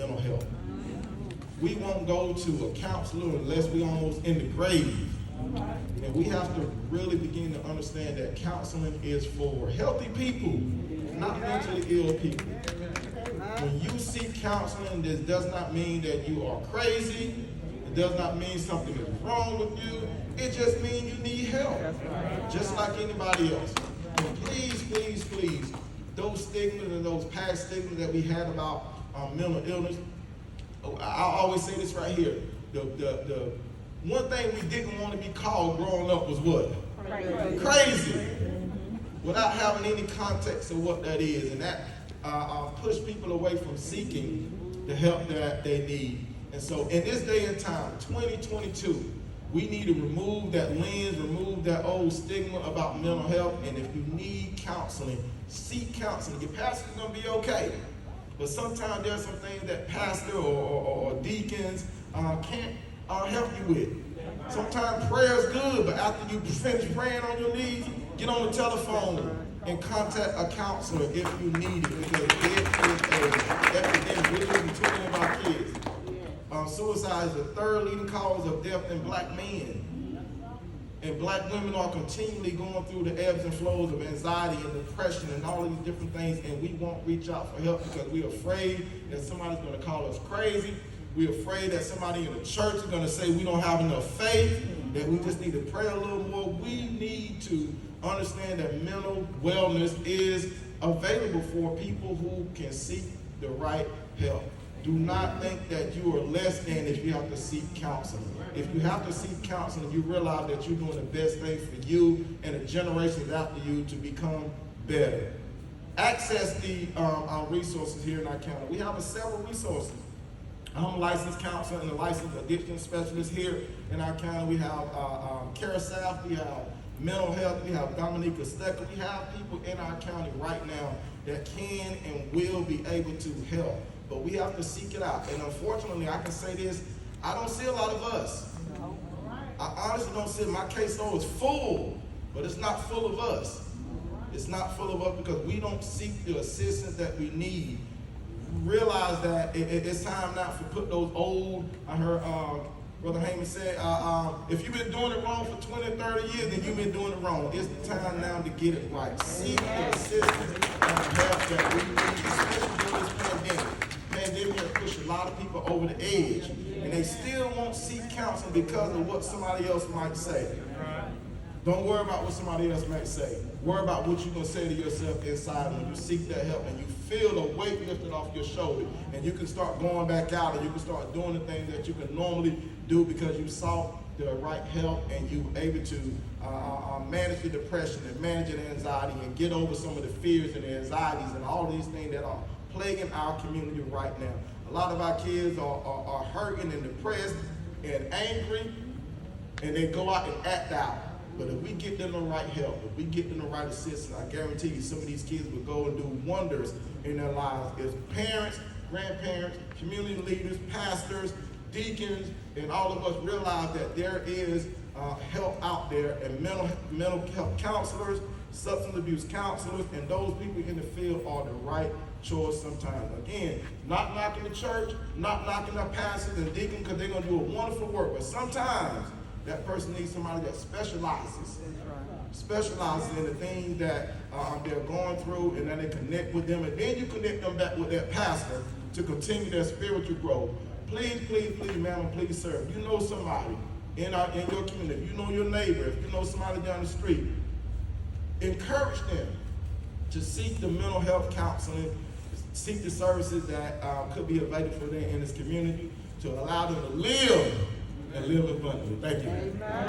mental health. We won't go to a counselor unless we're almost in the grave. And we have to really begin to understand that counseling is for healthy people, not mentally ill people. When you seek counseling, this does not mean that you are crazy. It does not mean something is wrong with you. It just means you need help, just like anybody else. And please, please, please, those stigmas and those past stigmas that we had about mental illness, I always say this right here. The one thing we didn't want to be called growing up was what? Crazy. Without having any context of what that is. And that pushed people away from seeking the help that they need. And so in this day and time, 2022, we need to remove that lens, remove that old stigma about mental health. And if you need counseling, seek counseling. Your pastor's going to be okay. But sometimes there's some things that pastor or deacons can't help you with. Sometimes prayer is good, but after you finish praying on your knees, get on the telephone and contact a counselor if you need it, because it is an epidemic. We're losing too many of our kids. Suicide is the third leading cause of death in black men. And black women are continually going through the ebbs and flows of anxiety and depression and all these different things, and we won't reach out for help because we're afraid that somebody's going to call us crazy. We're afraid that somebody in the church is going to say we don't have enough faith, that we just need to pray a little more. We need to understand that mental wellness is available for people who can seek the right help. Do not think that you are less than if you have to seek counseling. If you have to seek counseling, you realize that you're doing the best thing for you and the generations after you to become better. Access the resources here in our county. We have several resources. I'm a licensed counselor and a licensed addiction specialist here in our county. We have Carisaf, we have mental health, we have Dominica Stecker. We have people in our county right now that can and will be able to help. But we have to seek it out. And unfortunately, I can say this, I don't see a lot of us. I honestly don't see it. My caseload is full, but it's not full of us. It's not full of us because we don't seek the assistance that we need. Realize that it's time now to put those old, I heard Brother Heyman said, if you've been doing it wrong for 20, 30 years, then you've been doing it wrong. It's time now to get it right. Seek the assistance and help that we need, especially during this pandemic. Pandemic has pushed a lot of people over the edge, and they still won't seek counseling because of what somebody else might say. Don't worry about what somebody else might say. Worry about what you're going to say to yourself inside when you seek that help and you feel the weight lifted off your shoulder, and you can start going back out and you can start doing the things that you can normally do because you sought the right help and you were able to manage the depression and manage the anxiety and get over some of the fears and the anxieties and all these things that are plaguing our community right now. A lot of our kids are hurting and depressed and angry, and they go out and act out. But if we get them the right help, if we get them the right assistance, I guarantee you some of these kids will go and do wonders in their lives. If parents, grandparents, community leaders, pastors, deacons, and all of us realize that there is help out there, and mental health counselors, substance abuse counselors, and those people in the field are the right choice sometimes. Again, not knocking the church, not knocking our pastors and deacons because they're going to do a wonderful work, but sometimes that person needs somebody that specializes in the things that they're going through, and then they connect with them, and then you connect them back with that pastor to continue their spiritual growth. Please, please, please, ma'am, please, sir, if you know somebody in your community, if you know your neighbor, if you know somebody down the street, encourage them to seek the mental health counseling, seek the services that could be available for them in this community to allow them to live and live abundantly. Thank you. Amen.